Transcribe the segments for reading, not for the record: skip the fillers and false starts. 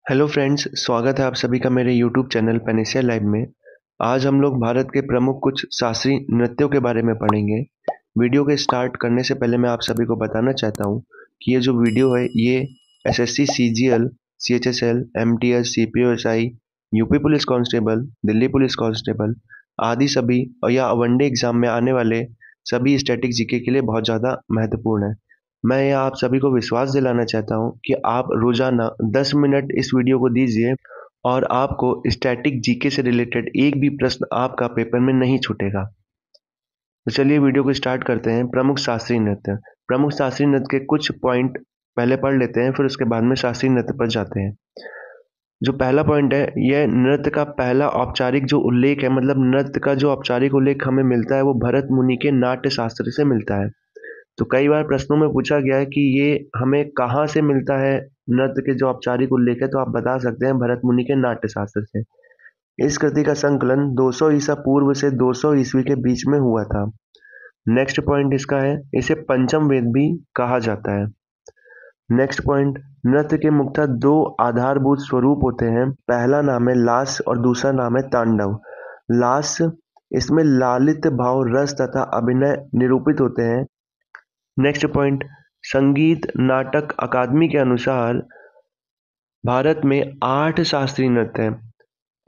Hello friends, स्वागत है आप सभी का मेरे यूट्यूब चैनल पेनिसिया लाइव में। आज हम लोग भारत के प्रमुख कुछ शास्त्रीय नृत्यों के बारे में पढ़ेंगे। वीडियो के स्टार्ट करने से पहले मैं आप सभी को बताना चाहता हूँ कि ये जो वीडियो है ये SSC, CGL, CHSL, MTS, CPO SI, UP police constable, Delhi police constable आदि सभी और या वनडे एग्जाम में आने वाले सभी स्टैटिक जीके के लिए बहुत ज़्यादा महत्वपूर्ण है। मैं यह आप सभी को विश्वास दिलाना चाहता हूं कि आप रोजाना 10 मिनट इस वीडियो को दीजिए और आपको स्टैटिक जीके से रिलेटेड एक भी प्रश्न आपका पेपर में नहीं छूटेगा। तो चलिए वीडियो को स्टार्ट करते हैं। प्रमुख शास्त्रीय नृत्य। प्रमुख शास्त्रीय नृत्य के कुछ पॉइंट पहले पढ़ लेते हैं, फिर उसके बाद में शास्त्रीय नृत्य पर जाते हैं। जो पहला पॉइंट है, यह नृत्य का पहला औपचारिक जो उल्लेख है, मतलब नृत्य का जो औपचारिक उल्लेख हमें मिलता है वो भरत मुनि के नाट्य शास्त्र से मिलता है। तो कई बार प्रश्नों में पूछा गया है कि ये हमें कहाँ से मिलता है, नृत्य के जो औपचारिक उल्लेख है, तो आप बता सकते हैं भरत मुनि के नाट्य शास्त्र से। इस कृति का संकलन 200 ईसा पूर्व से 200 ईस्वी के बीच में हुआ था। नेक्स्ट पॉइंट इसका है, इसे पंचम वेद भी कहा जाता है। नेक्स्ट पॉइंट, नृत्य के मुख्यतः दो आधारभूत स्वरूप होते हैं। पहला नाम है लास और दूसरा नाम है तांडव। लास, इसमें लालित भाव, रस तथा अभिनय निरूपित होते हैं। नेक्स्ट पॉइंट, संगीत नाटक अकादमी के अनुसार भारत में 8 शास्त्रीय नृत्य हैं।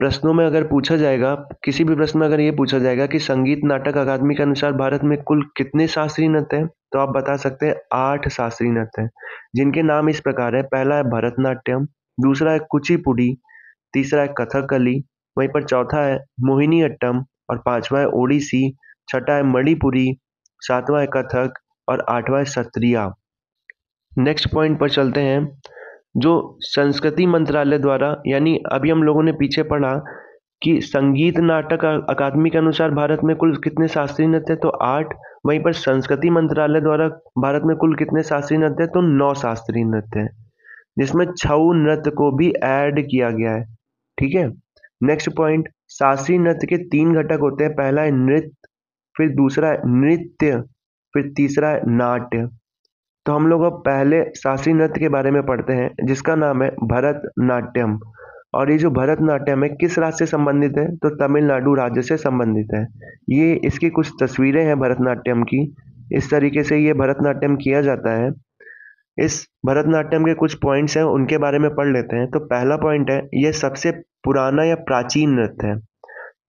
प्रश्नों में अगर पूछा जाएगा, किसी भी प्रश्न में अगर ये पूछा जाएगा कि संगीत नाटक अकादमी के अनुसार भारत में कुल कितने शास्त्रीय नृत्य हैं, तो आप बता सकते हैं 8 शास्त्रीय नृत्य हैं, जिनके नाम इस प्रकार है। पहला है भरतनाट्यम, दूसरा है कुचिपुड़ी, तीसरा है कथकली, वहीं पर चौथा है मोहिनीअट्टम और पांचवा है ओडिसी, छठा है मणिपुरी, सातवां है कथक और आठवां है सत्रिया। नेक्स्ट पॉइंट पर चलते हैं। जो संस्कृति मंत्रालय द्वारा, यानी अभी हम लोगों ने पीछे पढ़ा कि संगीत नाटक अकादमी के अनुसार भारत में कुल कितने शास्त्रीय नृत्य, तो 8। वहीं पर संस्कृति मंत्रालय द्वारा भारत में कुल कितने शास्त्रीय नृत्य, तो 9 शास्त्रीय नृत्य हैं, जिसमें छऊ नृत्य को भी ऐड किया गया है। ठीक है। नेक्स्ट पॉइंट, शास्त्रीय नृत्य के 3 घटक होते हैं। पहला है नृत्य, फिर दूसरा है नृत्य, फिर तीसरा है नाट्य। तो हम लोग अब पहले शास्त्रीय नृत्य के बारे में पढ़ते हैं, जिसका नाम है भरतनाट्यम। और ये जो भरतनाट्यम है किस राज्य से संबंधित है, तो तमिलनाडु राज्य से संबंधित है। ये इसकी कुछ तस्वीरें हैं भरतनाट्यम की। इस तरीके से ये भरतनाट्यम किया जाता है। इस भरतनाट्यम के कुछ पॉइंट्स हैं, उनके बारे में पढ़ लेते हैं। तो पहला पॉइंट है, ये सबसे पुराना या प्राचीन नृत्य है।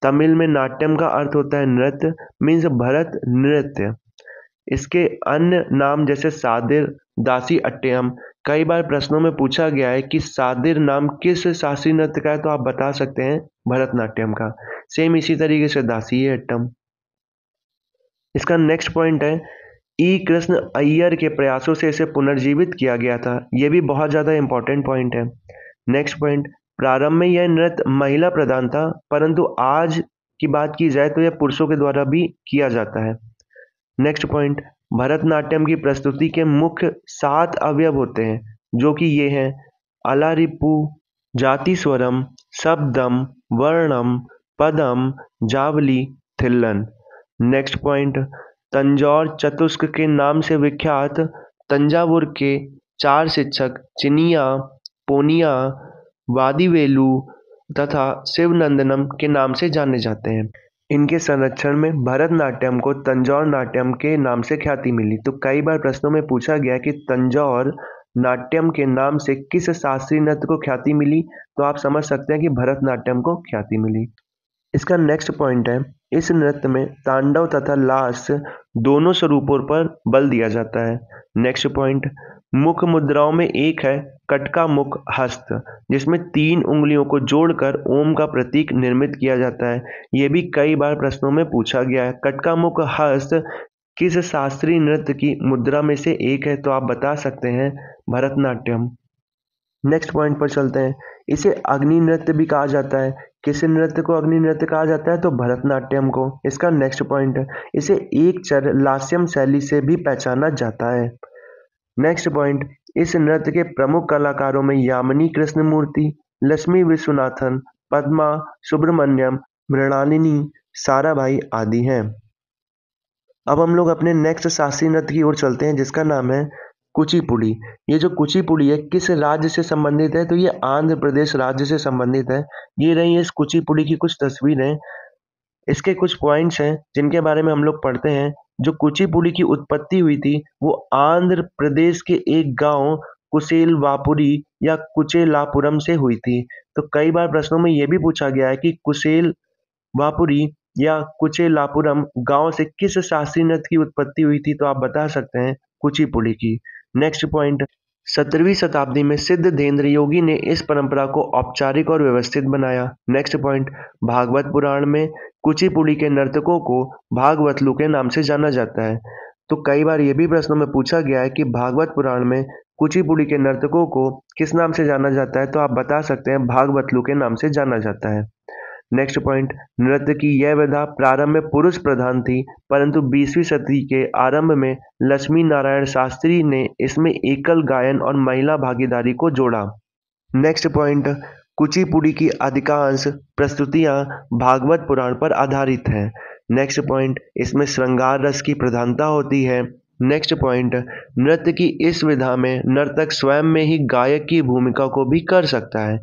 तमिल में नाट्यम का अर्थ होता है नृत्य, मीन्स भरत नृत्य। इसके अन्य नाम जैसे सादिर, दासी अट्टयम, कई बार प्रश्नों में पूछा गया है कि सादिर नाम किस शास्त्रीय नृत्य का है, तो आप बता सकते हैं भरतनाट्यम का। सेम इसी तरीके से दासी अट्टम। इसका नेक्स्ट पॉइंट है, ई कृष्ण अय्यर के प्रयासों से इसे पुनर्जीवित किया गया था। यह भी बहुत ज्यादा इंपॉर्टेंट पॉइंट है। नेक्स्ट पॉइंट, प्रारंभ में यह नृत्य महिला प्रधान था, परंतु आज की बात की जाए तो यह पुरुषों के द्वारा भी किया जाता है। नेक्स्ट पॉइंट, भरतनाट्यम की प्रस्तुति के मुख्य 7 अवयव होते हैं, जो कि ये हैं अलारिपू, जाति स्वरम, शब्दम, वर्णम, पदम, जावली, थिल्लन। नेक्स्ट पॉइंट, तंजौर चतुष्क के नाम से विख्यात तंजावुर के 4 शिक्षक चिनिया, पोनिया, वादिवेलु तथा शिवनंदनम के नाम से जाने जाते हैं। इनके संरक्षण में भरतनाट्यम को तंजौर नाट्यम के नाम से ख्याति मिली। तो कई बार प्रश्नों में पूछा गया कि तंजौर नाट्यम के नाम से किस शास्त्रीय नृत्य को ख्याति मिली, तो आप समझ सकते हैं कि भरतनाट्यम को ख्याति मिली। इसका नेक्स्ट पॉइंट है, इस नृत्य में तांडव तथा लास दोनों स्वरूपों पर बल दिया जाता है। नेक्स्ट पॉइंट, मुख मुद्राओं में एक है कटका मुख हस्त, जिसमें 3 उंगलियों को जोड़कर ओम का प्रतीक निर्मित किया जाता है। यह भी कई बार प्रश्नों में पूछा गया है। कटका मुख हस्त किस शास्त्रीय नृत्य की मुद्रा में से एक है, तो आप बता सकते हैं भरतनाट्यम। नेक्स्ट पॉइंट पर चलते हैं। इसे अग्नि नृत्य भी कहा जाता है। किस नृत्य को अग्नि नृत्य कहा जाता है, तो भरतनाट्यम को। इसका नेक्स्ट पॉइंट है, इसे एक चर लास्यम शैली से भी पहचाना जाता है। नेक्स्ट पॉइंट, इस नृत्य के प्रमुख कलाकारों में यामिनी कृष्णमूर्ति, लक्ष्मी विश्वनाथन, पद्मा सुब्रमण्यम, मृणालिनी साराभाई आदि हैं। अब हम लोग अपने नेक्स्ट शास्त्रीय नृत्य की ओर चलते हैं, जिसका नाम है कुचिपुड़ी। ये जो कुचिपुड़ी है किस राज्य से संबंधित है? तो ये आंध्र प्रदेश राज्य से संबंधित है। ये रही इस कुचिपुड़ी की कुछ तस्वीरें। इसके कुछ पॉइंट्स हैं जिनके बारे में हम लोग पढ़ते हैं। जो कुचिपुड़ी की उत्पत्ति हुई थी वो आंध्र प्रदेश के एक गांव कुशेलवापुरी या कुचेलापुरम से हुई थी। तो कई बार प्रश्नों में ये भी पूछा गया है कि कुशेलवापुरी या कुचेलापुरम गांव से किस शास्त्रीय नृत्य की उत्पत्ति हुई थी? तो आप बता सकते हैं कुचिपुड़ी की। नेक्स्ट पॉइंट, 17वीं शताब्दी में सिद्धेंद्र योगी ने इस परंपरा को औपचारिक और व्यवस्थित बनाया। नेक्स्ट पॉइंट, भागवत पुराण में कुचिपुड़ी के नर्तकों को भागवतलू के नाम से जाना जाता है। तो कई बार ये भी प्रश्नों में पूछा गया है कि भागवत पुराण में कुचिपुड़ी के नर्तकों को किस नाम से जाना जाता है? तो आप बता सकते हैं भागवतलू के नाम से जाना जाता है। नेक्स्ट पॉइंट, नृत्य की यह विधा प्रारंभ में पुरुष प्रधान थी, परंतु 20वीं सदी के आरंभ में लक्ष्मी नारायण शास्त्री ने इसमें एकल गायन और महिला भागीदारी को जोड़ा। नेक्स्ट पॉइंट, कुचिपुड़ी की अधिकांश प्रस्तुतियां भागवत पुराण पर आधारित हैं। नेक्स्ट पॉइंट, इसमें श्रृंगार रस की प्रधानता होती है। नेक्स्ट पॉइंट, नृत्य की इस विधा में नर्तक स्वयं में ही गायक की भूमिका को भी कर सकता है।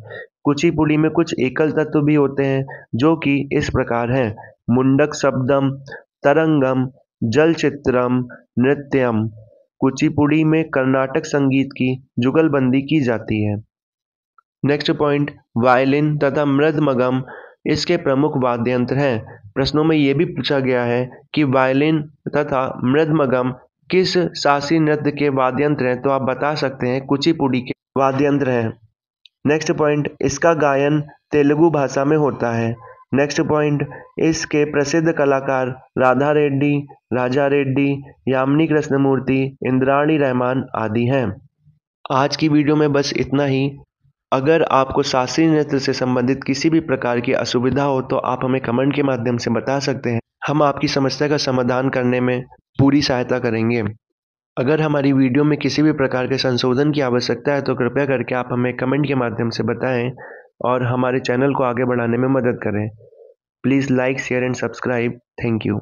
कुचिपुड़ी में कुछ एकल तत्व भी होते हैं जो कि इस प्रकार हैं: मुंडक शब्दम, तरंगम, जलचित्रम, नृत्यम। कुचिपुड़ी में कर्नाटक संगीत की जुगलबंदी की जाती है। नेक्स्ट पॉइंट, वायलिन तथा मृदंगम इसके प्रमुख वाद्य यंत्र हैं। प्रश्नों में ये भी पूछा गया है कि वायलिन तथा मृदंगम किस शास्त्रीय नृत्य के वाद्य यंत्र हैं? तो आप बता सकते हैं कुचिपुड़ी के वाद्य यंत्र हैं। नेक्स्ट पॉइंट, इसका गायन तेलुगु भाषा में होता है। नेक्स्ट पॉइंट, इसके प्रसिद्ध कलाकार राधा रेड्डी, राजा रेड्डी, यामिनी कृष्णमूर्ति, इंद्राणी रहमान आदि हैं। आज की वीडियो में बस इतना ही। अगर आपको शास्त्रीय नृत्य से संबंधित किसी भी प्रकार की असुविधा हो तो आप हमें कमेंट के माध्यम से बता सकते हैं। हम आपकी समस्या का समाधान करने में पूरी सहायता करेंगे। अगर हमारी वीडियो में किसी भी प्रकार के संशोधन की आवश्यकता है तो कृपया करके आप हमें कमेंट के माध्यम से बताएं और हमारे चैनल को आगे बढ़ाने में मदद करें। Please like, share and subscribe. Thank you.